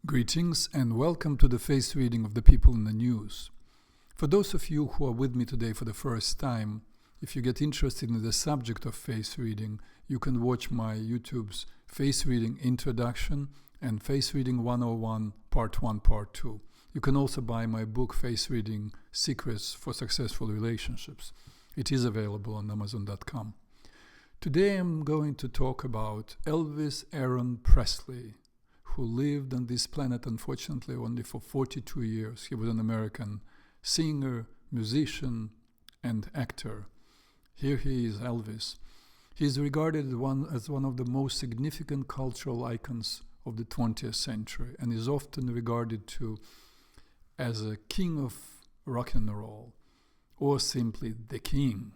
Greetings and welcome to the face reading of the people in the news. For those of you who are with me today for the first time, if you get interested in the subject of face reading, you can watch my YouTube's Face Reading Introduction and Face Reading 101 Part 1, Part 2. You can also buy my book Face Reading Secrets for Successful Relationships. It is available on Amazon.com. Today I'm going to talk about Elvis Aaron Presley, who lived on this planet, unfortunately, only for 42 years. He was an American singer, musician, and actor. Here he is, Elvis. He is regarded as one of the most significant cultural icons of the 20th century and is often regarded as a king of rock and roll, or simply the king.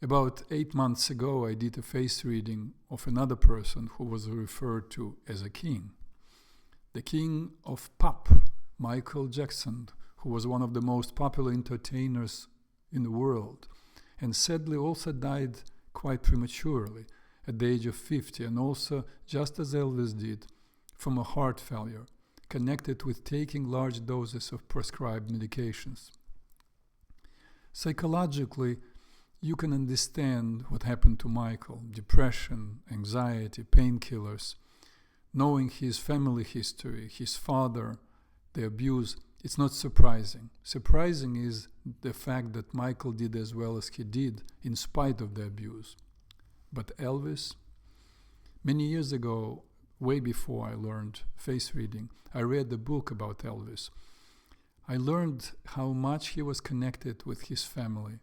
About 8 months ago, I did a face reading of another person who was referred to as a king. The king of pop, Michael Jackson, who was one of the most popular entertainers in the world, and sadly also died quite prematurely at the age of 50, and also, just as Elvis did, from a heart failure, connected with taking large doses of prescribed medications. Psychologically, you can understand what happened to Michael: depression, anxiety, painkillers. Knowing his family history, his father, the abuse, it's not surprising. Surprising is the fact that Michael did as well as he did in spite of the abuse. But Elvis, many years ago, way before I learned face reading, I read a book about Elvis. I learned how much he was connected with his family,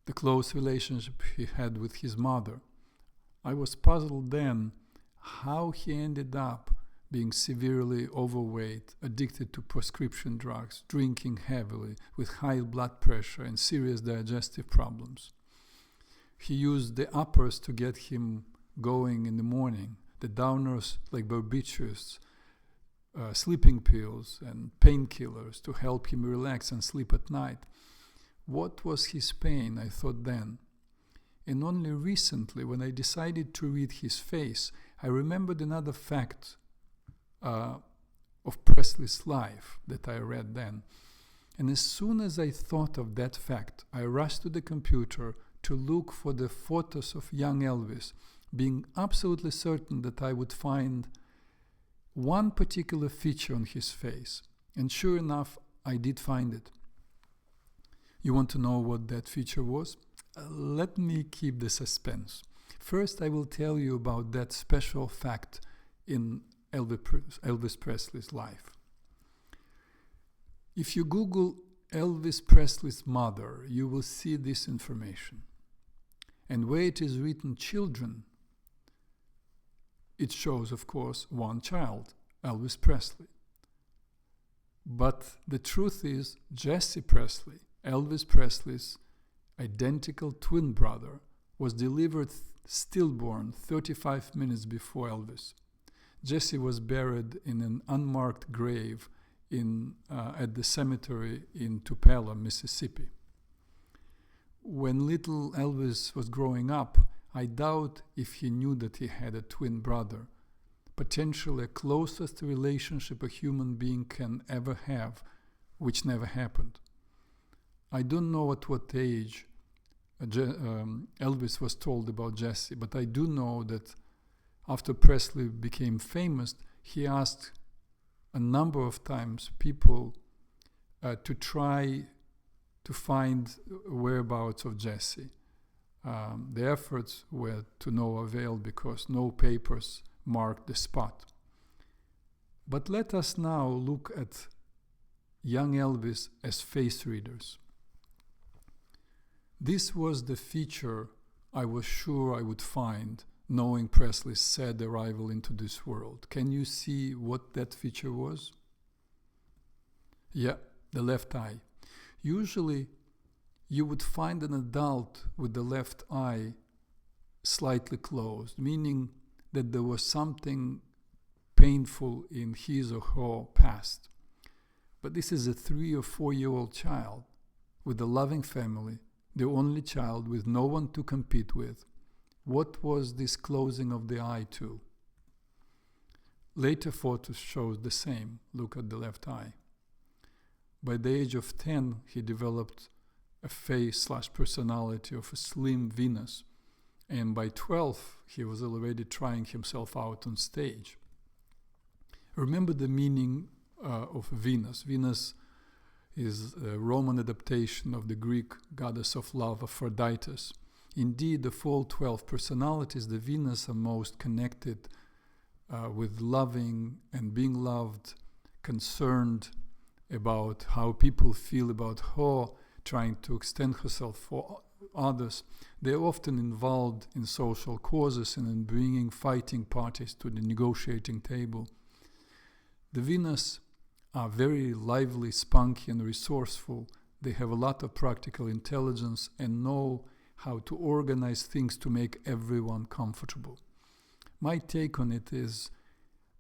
the close relationship he had with his mother. I was puzzled then how he ended up being severely overweight, addicted to prescription drugs, drinking heavily, with high blood pressure and serious digestive problems. He used the uppers to get him going in the morning, the downers like barbiturates, sleeping pills and painkillers to help him relax and sleep at night. What was his pain, I thought then. And only recently, when I decided to read his face, I remembered another fact of Presley's life that I read then. And as soon as I thought of that fact, I rushed to the computer to look for the photos of young Elvis, being absolutely certain that I would find one particular feature on his face. And sure enough, I did find it. You want to know what that feature was? Let me keep the suspense. First, I will tell you about that special fact in Elvis Presley's life. If you Google Elvis Presley's mother, you will see this information. And where it is written children, it shows, of course, one child, Elvis Presley. But the truth is, Jesse Presley, Elvis Presley's identical twin brother, was delivered stillborn 35 minutes before Elvis. Jesse was buried in an unmarked grave at the cemetery in Tupelo, Mississippi. When little Elvis was growing up, I doubt if he knew that he had a twin brother, potentially the closest relationship a human being can ever have, which never happened. I don't know at what age Elvis was told about Jesse, but I do know that after Presley became famous, he asked a number of times people to try to find whereabouts of Jesse. The efforts were to no avail because no papers marked the spot. But let us now look at young Elvis as face readers. This was the feature I was sure I would find, knowing Presley's sad arrival into this world. Can you see what that feature was? Yeah, the left eye. Usually, you would find an adult with the left eye slightly closed, meaning that there was something painful in his or her past. But this is a 3 or 4-year-old child with a loving family, the only child with no one to compete with. What was this closing of the eye to? Later photos show the same. Look at the left eye. By the age of 10, he developed a face/personality of a slim Venus. And by 12, he was already trying himself out on stage. Remember the meaning of Venus. Venus is a Roman adaptation of the Greek goddess of love, Aphrodite. Indeed, of all 12 personalities, the Venus are most connected with loving and being loved, concerned about how people feel about her, trying to extend herself for others. They are often involved in social causes and in bringing fighting parties to the negotiating table. The Venus are very lively, spunky, and resourceful. They have a lot of practical intelligence and know how to organize things to make everyone comfortable. My take on it is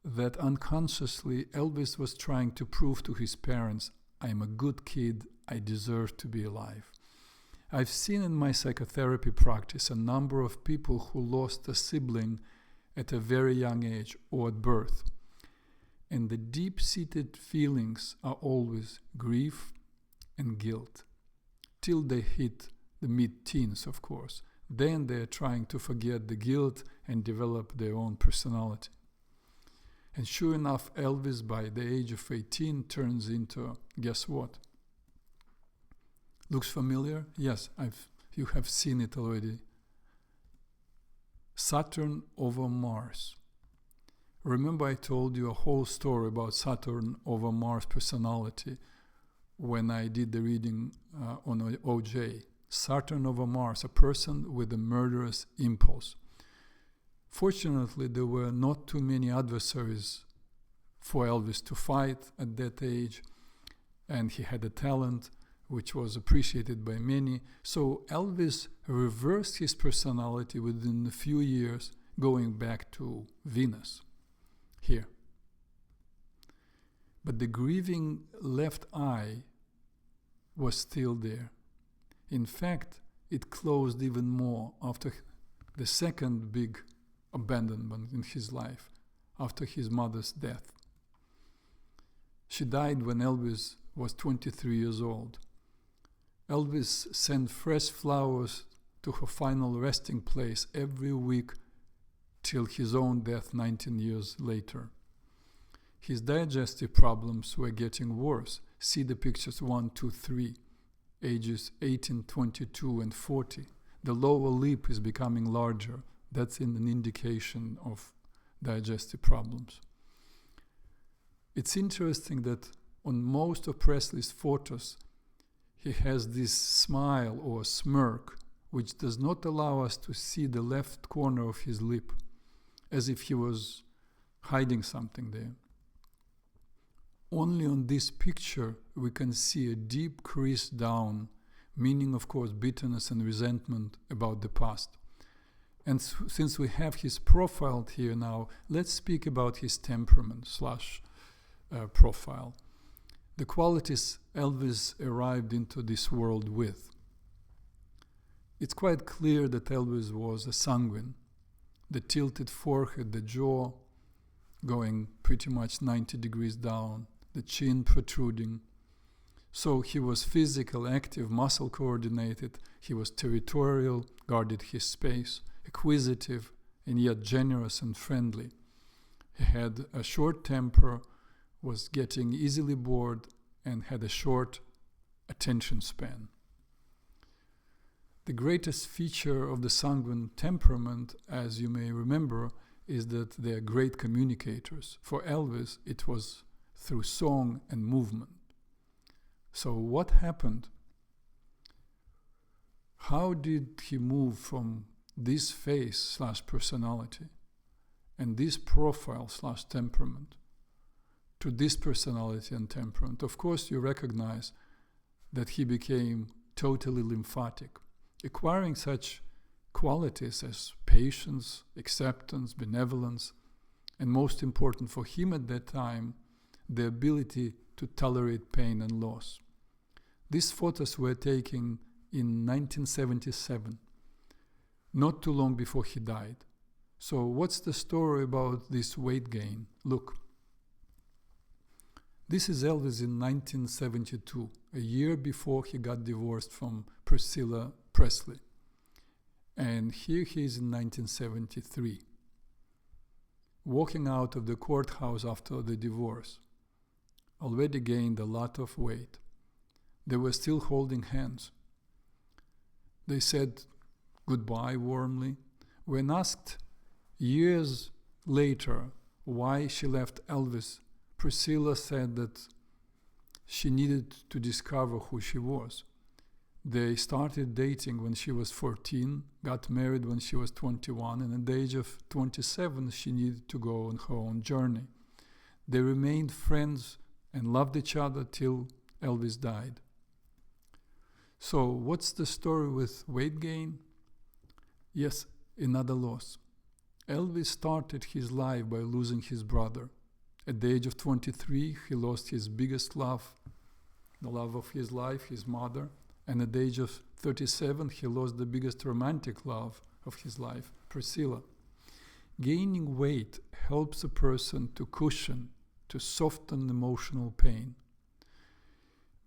that unconsciously Elvis was trying to prove to his parents, I'm a good kid, I deserve to be alive. I've seen in my psychotherapy practice a number of people who lost a sibling at a very young age or at birth. And the deep-seated feelings are always grief and guilt, till they hit the mid-teens, of course. Then they're trying to forget the guilt and develop their own personality. And sure enough, Elvis, by the age of 18, turns into, guess what? Looks familiar? Yes, you have seen it already. Saturn over Mars. Remember I told you a whole story about Saturn over Mars personality when I did the reading on OJ. Saturn over Mars, a person with a murderous impulse. Fortunately, there were not too many adversaries for Elvis to fight at that age, and he had a talent which was appreciated by many. So Elvis reversed his personality within a few years, going back to Venus. Here. But the grieving left eye was still there. In fact, it closed even more after the second big abandonment in his life, after his mother's death. She died when Elvis was 23 years old. Elvis sent fresh flowers to her final resting place every week till his own death 19 years later. His digestive problems were getting worse. See the pictures 1, 2, 3, ages 18, 22, and 40. The lower lip is becoming larger. That's an indication of digestive problems. It's interesting that on most of Presley's photos, he has this smile or smirk, which does not allow us to see the left corner of his lip, as if he was hiding something there. Only on this picture we can see a deep crease down, meaning, of course, bitterness and resentment about the past. And since we have his profile here now, let's speak about his temperament / profile. The qualities Elvis arrived into this world with. It's quite clear that Elvis was a sanguine. The tilted forehead, the jaw going pretty much 90 degrees down, the chin protruding. So he was physical, active, muscle coordinated. He was territorial, guarded his space, acquisitive, and yet generous and friendly. He had a short temper, was getting easily bored, and had a short attention span. The greatest feature of the sanguine temperament, as you may remember, is that they are great communicators. For Elvis, it was through song and movement. So what happened? How did he move from this face / personality and this profile / temperament to this personality and temperament? Of course, you recognize that he became totally lymphatic, acquiring such qualities as patience, acceptance, benevolence, and most important for him at that time, the ability to tolerate pain and loss. These photos were taken in 1977, not too long before he died. So what's the story about this weight gain? Look, this is Elvis in 1972, a year before he got divorced from Priscilla Presley. And here he is in 1973, walking out of the courthouse after the divorce. Already gained a lot of weight. They were still holding hands. They said goodbye warmly. When asked years later why she left Elvis, Priscilla said that she needed to discover who she was. They started dating when she was 14, got married when she was 21, and at the age of 27, she needed to go on her own journey. They remained friends and loved each other till Elvis died. So what's the story with weight gain? Yes, another loss. Elvis started his life by losing his brother. At the age of 23, he lost his biggest love, the love of his life, his mother. And at the age of 37, he lost the biggest romantic love of his life, Priscilla. Gaining weight helps a person to cushion, to soften emotional pain.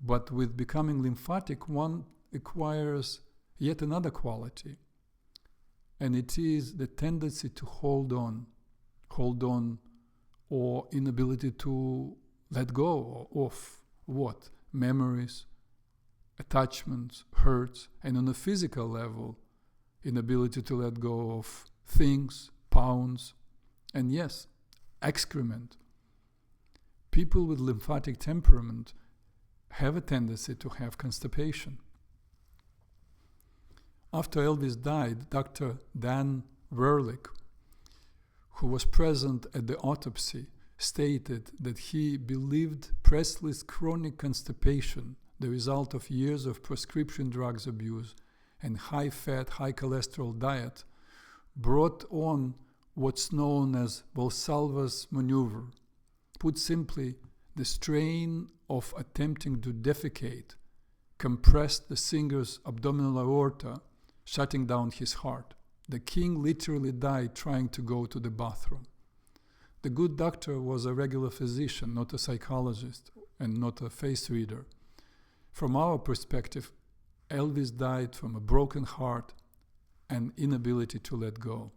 But with becoming lymphatic, one acquires yet another quality, and it is the tendency to hold on, or inability to let go of what? Memories, attachments, hurts, and on a physical level, inability to let go of things, pounds, and yes, excrement. People with lymphatic temperament have a tendency to have constipation. After Elvis died, Dr. Dan Werlich, who was present at the autopsy, stated that he believed Presley's chronic constipation, the result of years of prescription drugs abuse and high-fat, high-cholesterol diet, brought on what's known as Valsalva's maneuver. Put simply, the strain of attempting to defecate compressed the singer's abdominal aorta, shutting down his heart. The king literally died trying to go to the bathroom. The good doctor was a regular physician, not a psychologist and not a face reader. From our perspective, Elvis died from a broken heart and inability to let go.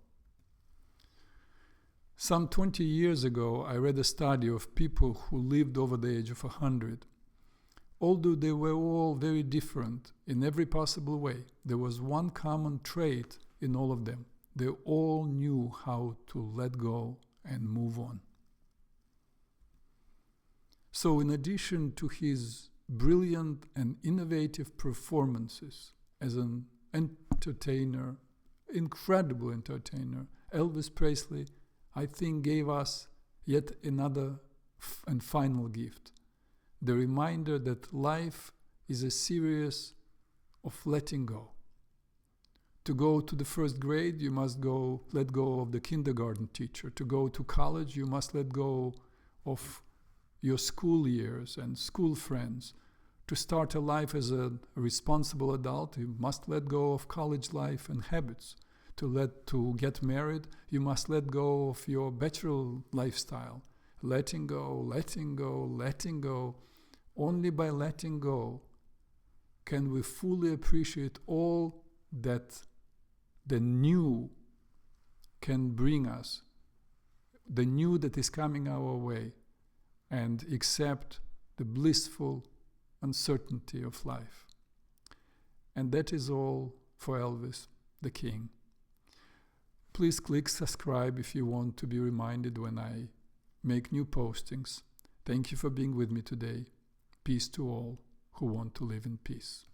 Some 20 years ago, I read a study of people who lived over the age of 100. Although they were all very different in every possible way, there was one common trait in all of them. They all knew how to let go and move on. So in addition to his brilliant and innovative performances as an entertainer, incredible entertainer, Elvis Presley, I think, gave us yet another and final gift. The reminder that life is a series of letting go. To go to the first grade, you must let go of the kindergarten teacher. To go to college, you must let go of your school years and school friends. To start a life as a responsible adult, you must let go of college life and habits. To get married, you must let go of your bachelor lifestyle. Letting go, letting go, letting go. Only by letting go can we fully appreciate all that the new can bring us, the new that is coming our way, and accept the blissful uncertainty of life. And that is all for Elvis, the King. Please click subscribe if you want to be reminded when I make new postings. Thank you for being with me today. Peace to all who want to live in peace.